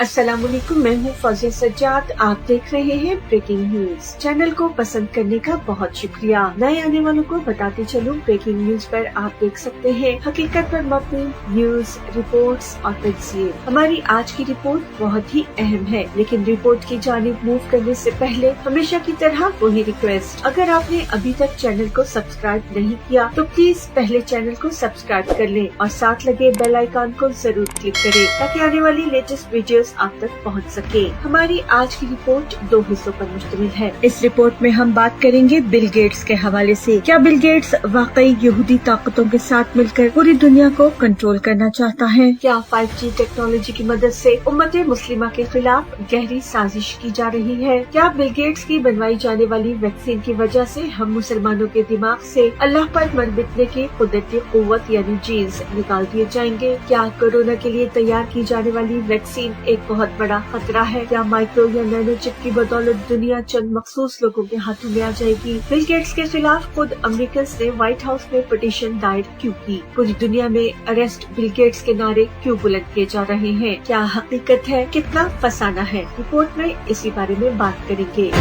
अस्सलामुअलैकुम, मैं हूँ फौजिया सज्जाद। आप देख रहे हैं ब्रेकिंग न्यूज। चैनल को पसंद करने का बहुत शुक्रिया। नए आने वालों को बताते चलूं, ब्रेकिंग न्यूज पर आप देख सकते हैं हकीकत पर मबनी न्यूज, रिपोर्ट्स और तजिए। हमारी आज की रिपोर्ट बहुत ही अहम है, लेकिन रिपोर्ट की जानिब मूव करने से पहले हमेशा की तरह वही रिक्वेस्ट, अगर आपने अभी तक चैनल को सब्सक्राइब नहीं किया तो प्लीज पहले चैनल को सब्सक्राइब कर लें और साथ लगे बेल आइकन को जरूर क्लिक करें ताकि आने वाली लेटेस्ट वीडियोस आप तक पहुंच सके। हमारी आज की रिपोर्ट 2 हिस्सों पर मुश्तमिल है। इस रिपोर्ट में हम बात करेंगे बिल गेट्स के हवाले से। क्या बिल गेट्स वाकई यहूदी ताकतों के साथ मिलकर पूरी दुनिया को कंट्रोल करना चाहता है? क्या 5G टेक्नोलॉजी की मदद से उम्मत मुस्लिमा के खिलाफ गहरी साजिश की जा रही है? क्या बिल गेट्स की बनवाई जाने वाली वैक्सीन की वजह से हम मुसलमानों के दिमाग से अल्लाह पर मर मिटने की कुदरती कुव्वत यानी जीन्स निकाल दिए जाएंगे? क्या कोरोना के लिए तैयार की जाने वाली वैक्सीन एक बहुत बड़ा खतरा है? क्या माइक्रो या नैनो चिप की बदौलत दुनिया चंद मखसूस लोगों के हाथों में आ जाएगी? बिल गेट्स के खिलाफ खुद अमेरिकन ने व्हाइट हाउस में पिटीशन दायर क्यों की? पूरी दुनिया में अरेस्ट बिल गेट्स के नारे क्यों बुलंद किए जा रहे हैं? क्या हकीकत है? कितना फसाना है? रिपोर्ट में इसी बारे में बात करेंगे।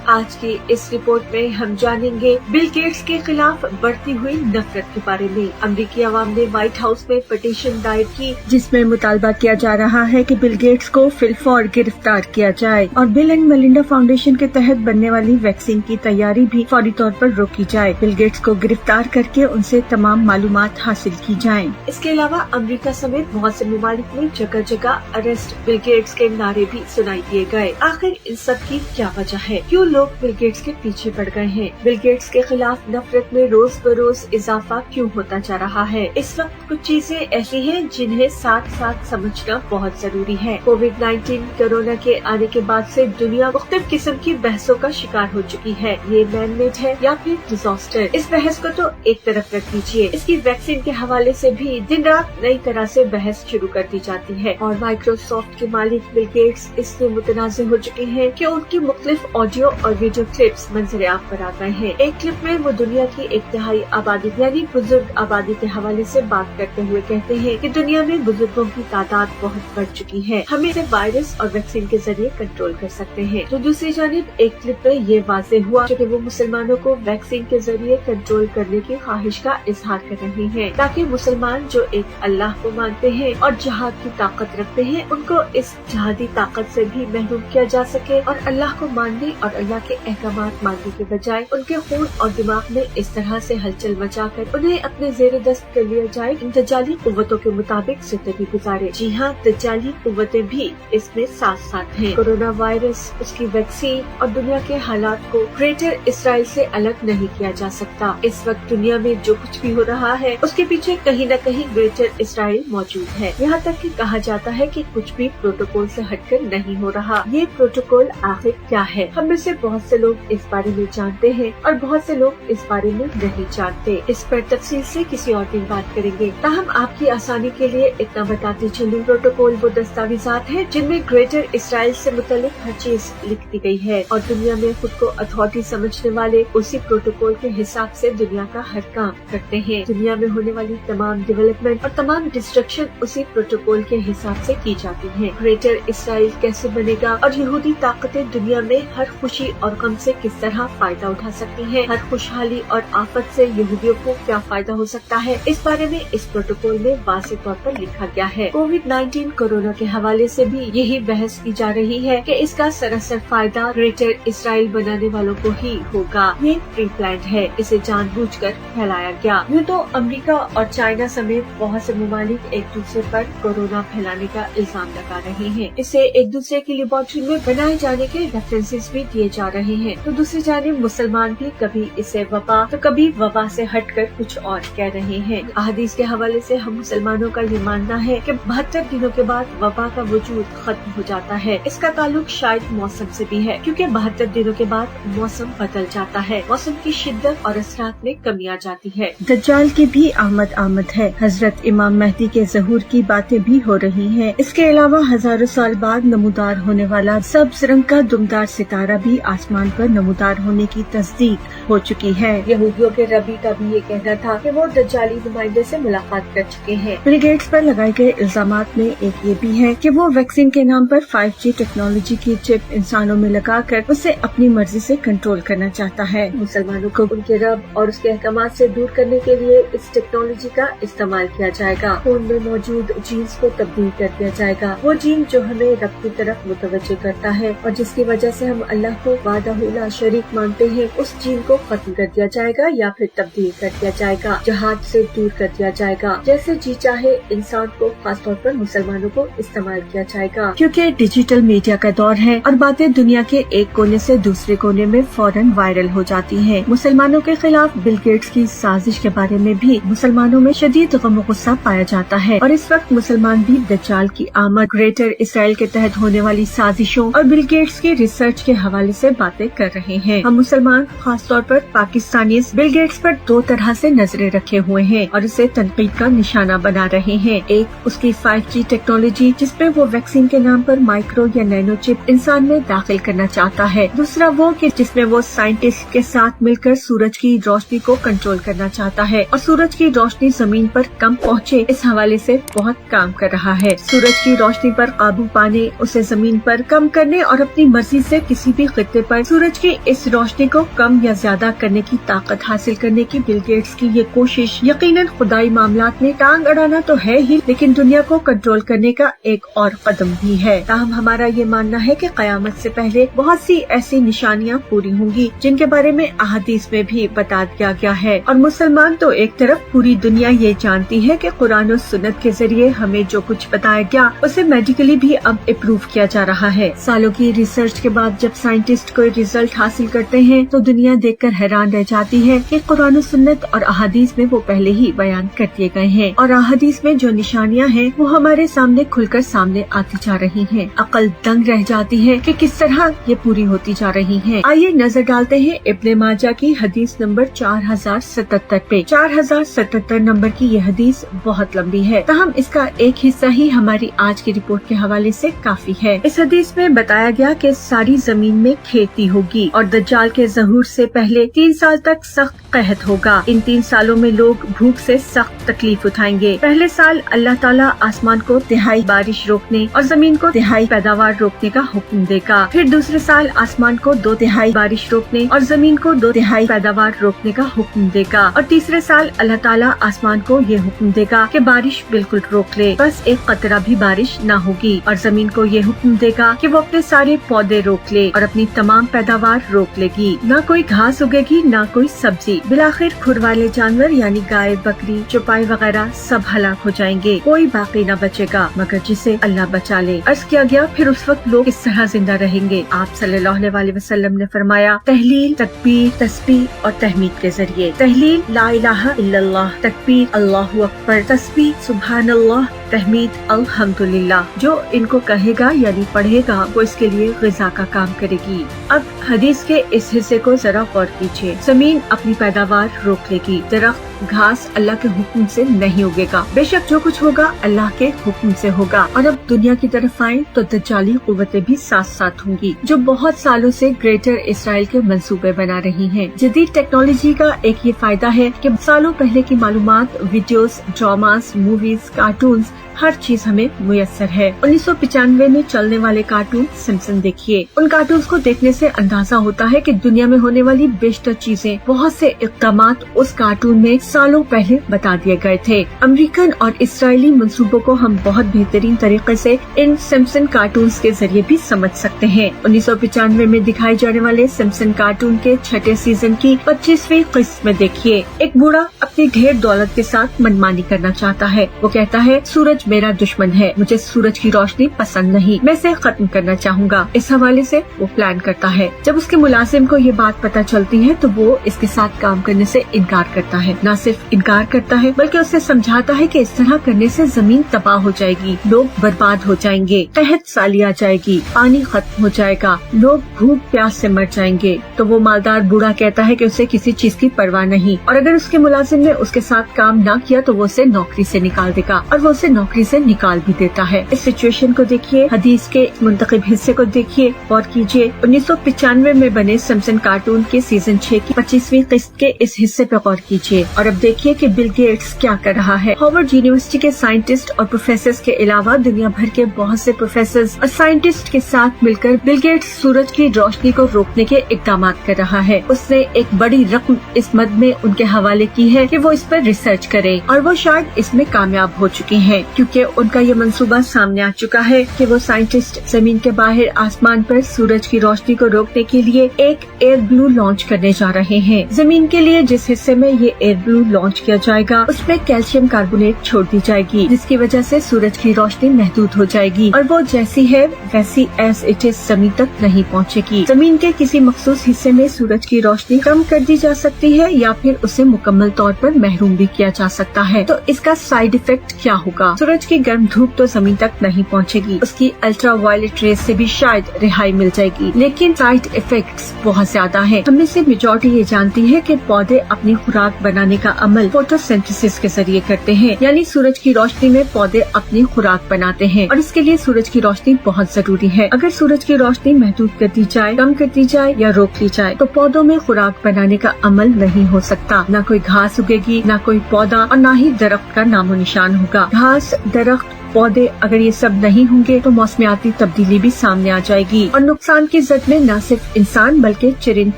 आज की इस रिपोर्ट में हम जानेंगे बिल गेट्स के खिलाफ बढ़ती हुई नफरत के बारे में। अमेरिकी अवाम ने व्हाइट हाउस में पिटीशन दायर की, जिसमें मुतालबा किया जा रहा है कि बिल गेट्स को फिलफौर गिरफ्तार किया जाए और बिल एंड मेलिंडा फाउंडेशन के तहत बनने वाली वैक्सीन की तैयारी भी फौरी तौर पर रोकी जाए। बिल गेट्स को गिरफ्तार करके उनसे तमाम मालूमात हासिल की जाएं। इसके अलावा अमेरिका समेत बहुत से ममालिक में जगह जगह अरेस्ट बिल गेट्स के नारे भी सुनाई दिए गए। आखिर इन सब की क्या वजह है? क्यों लोग बिल गेट्स के पीछे पड़ गए हैं? बिल गेट्स के खिलाफ नफरत में रोज बरोज इजाफा क्यों होता जा रहा है? इस वक्त कुछ चीजें ऐसी हैं जिन्हें साथ साथ समझना बहुत जरूरी है। कोविड-19 कोरोना के आने के बाद से दुनिया मुख्तलिफ किस्म की बहसों का शिकार हो चुकी है। ये मैन मेड है या फिर डिजास्टर, इस बहस को तो एक तरफ रख दीजिए। इसकी वैक्सीन के हवाले से भी दिन रात नई तरह से बहस शुरू कर दी जाती है और माइक्रोसॉफ्ट के मालिक बिल गेट्स इससे मुतनाज़ हो चुके हैं कि उनकी मुख्तलिफ ऑडियो और वीडियो क्लिप्स मंजर आम पर आ गए हैं। एक क्लिप में वो दुनिया की 1/3 आबादी यानी बुजुर्ग आबादी के हवाले से बात करते हुए कहते हैं कि दुनिया में बुजुर्गों की तादाद बहुत बढ़ चुकी है, हम इसे वायरस और वैक्सीन के जरिए कंट्रोल कर सकते हैं। तो दूसरी जानिब एक क्लिप में ये वाज़ेह हुआ कि वो मुसलमानों को वैक्सीन के जरिए कंट्रोल करने की ख्वाहिश का इजहार कर रहे हैं ताकि मुसलमान जो एक अल्लाह को मानते हैं और जहाद की ताकत रखते हैं, उनको इस जहादी ताकत से भी महरूम किया जा सके और अल्लाह को मानने और अल्लाह के अहकामात मानने के बजाय उनके खून और दिमाग में इस तरह से हलचल मचाकर उन्हें अपने जेर दस्त कर लिया जाए इन दज्जाली कुव्वतों के मुताबिक जिंदगी गुजारे। जी हाँ, दज्जाली कुव्वतें भी इसमें साथ साथ हैं। कोरोना वायरस, उसकी वैक्सीन और दुनिया के हालात को ग्रेटर इसराइल से अलग नहीं किया जा सकता। इस वक्त दुनिया में जो कुछ भी हो रहा है उसके पीछे कहीं न कहीं ग्रेटर इसराइल मौजूद है। यहाँ तक कि कहा जाता है कि कुछ भी प्रोटोकॉल से हटकर नहीं हो रहा। ये प्रोटोकॉल आखिर क्या है? हम में से बहुत से लोग इस बारे में जानते हैं और बहुत से लोग इस बारे में नहीं जानते। इस पर तफसील से किसी और दिन बात करेंगे। ताहम आपकी आसानी के लिए इतना बताते चलूं, प्रोटोकॉल वो दस्तावेजात है जिनमें ग्रेटर इसराइल से मुतल्लिक हर चीज लिख दी गई है और दुनिया में खुद को अथॉरिटी समझने वाले उसी प्रोटोकॉल के हिसाब से दुनिया का हर काम करते हैं। दुनिया में होने वाली तमाम डेवलपमेंट और तमाम डिस्ट्रक्शन उसी प्रोटोकॉल के हिसाब से की जाती है। ग्रेटर इसराइल कैसे बनेगा और यहूदी ताकतें दुनिया में हर खुशी और गम से किस तरह फायदा उठा सकती हैं, हर खुशहाली और आफत से यहूदियों को क्या फायदा हो सकता है, इस बारे में इस प्रोटोकॉल में वाज़ेह तौर पर लिखा गया है। कोविड-19 कोरोना के हवाले से भी यही बहस की जा रही है कि इसका सरासर फायदा ग्रेटर इसराइल बनाने वालों को ही होगा। ये प्री प्लान्ड है, इसे जानबूझकर फैलाया गया। यूँ तो अमेरिका और चाइना समेत बहुत से ममालिक एक दूसरे पर कोरोना फैलाने का इल्जाम लगा रहे हैं। इसे एक दूसरे की लेबोरेटरी में बनाए जाने के रेफरेंसेस भी दिए जा रहे हैं। तो दूसरी जानिब मुसलमान भी कभी इसे वबा तो कभी वबा से हटकर कुछ और कह रहे हैं। अहादीस के हवाले से हम मुसलमानों का ये मानना है कि 72 दिनों के बाद वबा का वजूद खत्म हो जाता है। इसका ताल्लुक शायद मौसम से भी है, क्योंकि 72 दिनों के बाद मौसम बदल जाता है, मौसम की शिद्दत और असरात में कमी आ जाती है। दज्जाल की भी आमद है। हजरत इमाम मेहदी के ज़हूर की बातें भी हो रही हैं। इसके अलावा हजारों साल बाद नमूदार होने वाला सब्ज रंग का दुमदार सितारा भी आ आसमान पर नमूदार होने की तस्दीक हो चुकी है। यहूदियों के रबी का भी ये कहना था कि वो दज्जाली नुमाइंदे से मुलाकात कर चुके हैं। बिल गेट्स पर लगाए गए इल्जामात में एक ये भी है कि वो वैक्सीन के नाम पर 5G टेक्नोलॉजी की चिप इंसानों में लगाकर उसे अपनी मर्जी से कंट्रोल करना चाहता है। मुसलमानों को उनके रब और उसके अहकामात से दूर करने के लिए इस टेक्नोलॉजी का इस्तेमाल किया जाएगा। खून में मौजूद जीन्स को तब्दील कर दिया जाएगा, वो जीन जो हमें रब की तरफ मुतवज्जे करता है और जिसकी वजह से हम अल्लाह को वाहदहुल्ला शरीक मानते हैं, उस जीन को खत्म कर दिया जाएगा या फिर तब्दील कर दिया जाएगा, जहाद से दूर कर दिया जाएगा। जैसे जी चाहे इंसान को खासतौर पर मुसलमानों को इस्तेमाल किया जाएगा। क्योंकि डिजिटल मीडिया का दौर है और बातें दुनिया के एक कोने से दूसरे कोने में फौरन वायरल हो जाती हैं। मुसलमानों के खिलाफ बिल गेट्स की साजिश के बारे में भी मुसलमानों में शदीद गम गुस्सा पाया जाता है और इस वक्त मुसलमान भी दज्जाल की आमद, ग्रेटर इसराइल के तहत होने वाली साजिशों और बिल गेट्स की रिसर्च के हवाले से बातें कर रहे हैं। हम मुसलमान खास तौर पर पाकिस्तानी बिल गेट्स पर दो तरह से नजरें रखे हुए हैं और उसे तनकीद का निशाना बना रहे हैं। एक उसकी 5G टेक्नोलॉजी जिसमें वो वैक्सीन के नाम पर माइक्रो या नैनो चिप इंसान में दाखिल करना चाहता है। दूसरा वो कि जिसमें वो साइंटिस्ट के साथ मिलकर सूरज की रोशनी को कंट्रोल करना चाहता है और सूरज की रोशनी जमीन पर कम पहुँचे इस हवाले से बहुत काम कर रहा है। सूरज की रोशनी पर काबू पाने, उसे जमीन पर कम करने और अपनी मर्जी से किसी भी खित्ते पर सूरज की इस रोशनी को कम या ज्यादा करने की ताकत हासिल करने की बिल गेट्स की ये कोशिश यकीनन खुदाई मामलात में टांग अड़ाना तो है ही, लेकिन दुनिया को कंट्रोल करने का एक और कदम भी है। ताहम हमारा ये मानना है कि कयामत से पहले बहुत सी ऐसी निशानियां पूरी होंगी जिनके बारे में अहादीस में भी बता दिया गया है और मुसलमान तो एक तरफ पूरी दुनिया ये जानती है कि कुरान और सुन्नत के जरिए हमें जो कुछ बताया गया उसे मेडिकली भी अब अप्रूव किया जा रहा है। सालों की रिसर्च के बाद जब साइंटिस्ट कोई रिजल्ट हासिल करते हैं तो दुनिया देखकर हैरान रह जाती है कि कुरान और सुन्नत और अहादीस में वो पहले ही बयान कर दिए गए हैं और अहादीस में जो निशानियां हैं वो हमारे सामने खुलकर सामने आती जा रही हैं। अकल दंग रह जाती है कि किस तरह ये पूरी होती जा रही हैं। आइए नजर डालते हैं इब्ने माजा की हदीस नंबर 4077 पे। 4077 नंबर की ये हदीस बहुत लंबी है, ताहम इसका एक हिस्सा ही हमारी आज की रिपोर्ट के हवाले से काफी है। इस हदीस में बताया गया कि सारी जमीन में खेती होगी और दज्जाल के ज़हूर से पहले 3 साल तक सख्त कहत होगा। इन 3 सालों में लोग भूख से सख्त तकलीफ उठाएंगे। पहले साल अल्लाह ताला आसमान को तिहाई बारिश रोकने और जमीन को तिहाई पैदावार रोकने का हुक्म देगा। फिर दूसरे साल आसमान को 2 तिहाई बारिश रोकने और जमीन को 2 तिहाई पैदावार रोकने का हुक्म देगा और तीसरे साल अल्लाह ताला आसमान को ये हुक्म देगा कि बारिश बिल्कुल रोक ले, बस एक कतरा भी बारिश न होगी और जमीन को ये हुक्म देगा कि वो अपने सारे पौधे रोक ले और अपनी तमाम पैदावार रोक लेगी। न कोई घास उगेगी न कोई सब्जी। बिलाखिर खुर वाले जानवर यानी गाय, बकरी, चौपाई वगैरह सब हलाक हो जाएंगे, कोई बाकी न बचेगा मगर जिसे अल्लाह बचा ले। अर्ज किया गया फिर उस वक्त लोग इस तरह जिंदा रहेंगे। आप सल्लल्लाहु अलैहि वसल्लम ने फरमाया, तहलील, तकबीर, तस्बीह और तहमीद के जरिए। तहलील ला इलाहा इल्लल्लाह, तकबीर अल्लाहु अकबर, तस्बीह सुभानअल्लाह, तहमीद अल्हम्दुलिल्लाह। जो इनको कहेगा यानी पढ़ेगा वो इसके लिए ग़िज़ा का काम करेगी। अब हदीस के इस हिस्से को जरा गौर कीजिए। जमीन अपनी पैदावार रोक लेगी, दरख्त घास अल्लाह के हुक्म से नहीं उगेगा, बेशक जो कुछ होगा अल्लाह के हुक्म से होगा। और अब दुनिया की तरफ आए तो दज्जाली कुव्वतें भी साथ साथ होंगी जो बहुत सालों से ग्रेटर इसराइल के मंसूबे बना रही हैं। जदीद टेक्नोलॉजी का एक ये फायदा है कि सालों पहले की मालूमात, वीडियोस, ड्रामास, मूवीज, कार्टून्स, हर चीज हमें मुयस्सर है। 1995 में चलने वाले कार्टून सिम्पसन देखिए। उन कार्टून्स को देखने से अंदाजा होता है कि दुनिया में होने वाली बेशतर चीजें, बहुत से इक़दामात उस कार्टून में सालों पहले बता दिए गए थे। अमेरिकन और इसराइली मंसूबों को हम बहुत बेहतरीन तरीके से इन सिम्पसन कार्टून्स के जरिए भी समझ सकते हैं। 1995 में दिखाए जाने वाले सिम्पसन कार्टून के 6ठे सीजन की 25वीं किस्त में देखिए। एक बूढ़ा अपनी ढेर दौलत के साथ मनमानी करना चाहता है। वो कहता है, सूरज मेरा दुश्मन है, मुझे सूरज की रोशनी पसंद नहीं, मैं इसे खत्म करना चाहूँगा। इस हवाले से वो प्लान करता है। जब उसके मुलाजिम को ये बात पता चलती है तो वो इसके साथ काम करने से इनकार करता है। न सिर्फ इनकार करता है बल्कि उसे समझाता है कि इस तरह करने से जमीन तबाह हो जाएगी, लोग बर्बाद हो जाएंगे, कहत साली आ जाएगी, पानी खत्म हो जाएगा, लोग भूख प्यास से मर जाएंगे। तो वो मालदार बूढ़ा कहता है कि उसे किसी चीज की परवाह नहीं और अगर उसके मुलाजिम ने उसके साथ काम न किया तो वो उसे नौकरी से निकाल देगा और वो उसे नौकरी नौकरी से निकाल भी देता है। इस सिचुएशन को देखिए, हदीस के मुंतखब हिस्से को देखिए और कीजिए। 1995 में बने सिम्पसन कार्टून के सीजन 6 की 25वीं किस्त के इस हिस्से पर गौर कीजिए और अब देखिए कि बिल गेट्स क्या कर रहा है। हार्वर्ड यूनिवर्सिटी के साइंटिस्ट और प्रोफेसर के अलावा दुनिया भर के बहुत से प्रोफेसर और साइंटिस्ट के साथ मिलकर बिल गेट्स सूरज की रोशनी को रोकने के इकदाम कर रहा है। उसने एक बड़ी रकम इस मद में उनके हवाले की है कि वो इस पर रिसर्च करें और वो शायद इसमें कामयाब हो चुके हैं, क्योंकि उनका ये मंसूबा सामने आ चुका है कि वो साइंटिस्ट जमीन के बाहर आसमान पर सूरज की रोशनी को रोकने के लिए एक एयर ब्लू लॉन्च करने जा रहे हैं। जमीन के लिए जिस हिस्से में ये एयर ब्लू लॉन्च किया जाएगा उसमें कैल्शियम कार्बोनेट छोड़ दी जाएगी, जिसकी वजह से सूरज की रोशनी महदूद हो जाएगी और वो जैसी है वैसी एज इट इज जमीन तक नहीं पहुंचेगी। जमीन के किसी मखसूस हिस्से में सूरज की रोशनी कम कर दी जा सकती है या फिर उसे मुकम्मल तौर पर महरूम भी किया जा सकता है। तो इसका साइड इफेक्ट क्या होगा? सूरज की गर्म धूप तो जमीन तक नहीं पहुंचेगी, उसकी अल्ट्रा वायलेट रेस से भी शायद रिहाई मिल जाएगी, लेकिन साइड इफेक्ट्स बहुत ज्यादा हैं। हम में से मेजॉरिटी ये जानती है कि पौधे अपनी खुराक बनाने का अमल फोटोसिंथेसिस के जरिए करते हैं, यानी सूरज की रोशनी में पौधे अपनी खुराक बनाते हैं और इसके लिए सूरज की रोशनी बहुत जरूरी है। अगर सूरज की रोशनी महदूद कर दी जाए, कम कर दी जाए या रोक ली जाए तो पौधों में खुराक बनाने का अमल नहीं हो सकता। न कोई घास उगेगी, न कोई पौधा और न ही दरख्त का नामो निशान होगा। घास, दरख्त, पौधे अगर ये सब नहीं होंगे तो मौसमियाती तब्दीली भी सामने आ जाएगी और नुकसान की जद में न सिर्फ इंसान बल्कि चरिंद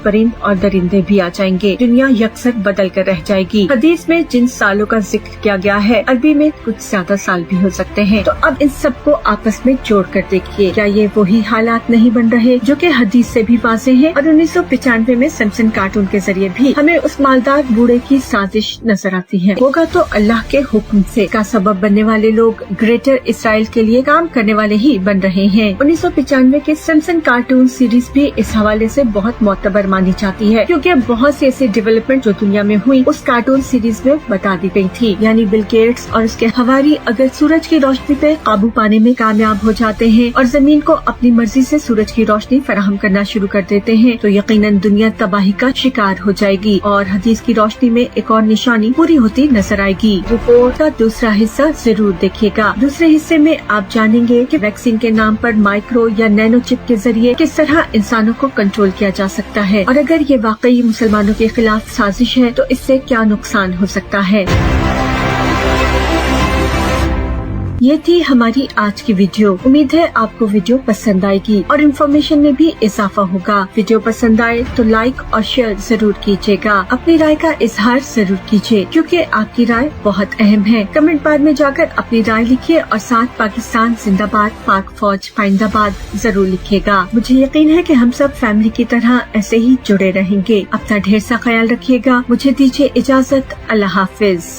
परिंद और दरिंदे भी आ जाएंगे। दुनिया यकसर बदल कर रह जाएगी। हदीस में जिन सालों का जिक्र किया गया है, अरबी में कुछ ज्यादा साल भी हो सकते हैं। तो अब इन सबको आपस में जोड़ कर देखिए, क्या ये वही हालात नहीं बन रहे जो कि हदीस से भी वाज़ेह है? और 1995 में सिम्पसन कार्टून के जरिए भी हमें उस मालदार बूढ़े की साजिश नजर आती है। होगा तो अल्लाह के हुक्म से। का सबब बनने वाले लोग ग्रेटर इसराइल के लिए काम करने वाले ही बन रहे हैं। 1995 के सिम्पसन कार्टून सीरीज भी इस हवाले से बहुत मोतबर मानी जाती है, क्योंकि बहुत सी ऐसी डेवलपमेंट जो दुनिया में हुई उस कार्टून सीरीज में बता दी गई थी। यानी बिल गेट्स और उसके हवारी अगर सूरज की रोशनी पे काबू पाने में कामयाब हो जाते हैं और जमीन को अपनी मर्जी से सूरज की रोशनी फराहम करना शुरू कर देते हैं तो यकीनन दुनिया तबाही का शिकार हो जाएगी और हदीस की रोशनी में एक और निशानी पूरी होती नजर आएगी। रिपोर्ट का दूसरा हिस्सा जरूर देखिएगा। दूसरे हिस्से में आप जानेंगे कि वैक्सीन के नाम पर माइक्रो या नैनो चिप के जरिए किस तरह इंसानों को कंट्रोल किया जा सकता है और अगर ये वाकई मुसलमानों के खिलाफ साजिश है तो इससे क्या नुकसान हो सकता है। ये थी हमारी आज की वीडियो। उम्मीद है आपको वीडियो पसंद आएगी और इन्फॉर्मेशन में भी इजाफा होगा। वीडियो पसंद आए तो लाइक और शेयर जरूर कीजिएगा। अपनी राय का इजहार जरूर कीजिए, क्योंकि आपकी राय बहुत अहम है। कमेंट बार में जाकर अपनी राय लिखिए और साथ पाकिस्तान जिंदाबाद, पाक फौज पाइंदाबाद जरूर लिखिएगा। मुझे यकीन है कि हम सब फैमिली की तरह ऐसे ही जुड़े रहेंगे। अपना ढेर सा ख्याल रखिएगा। मुझे दीजिए इजाजत। अल्लाह हाफिज।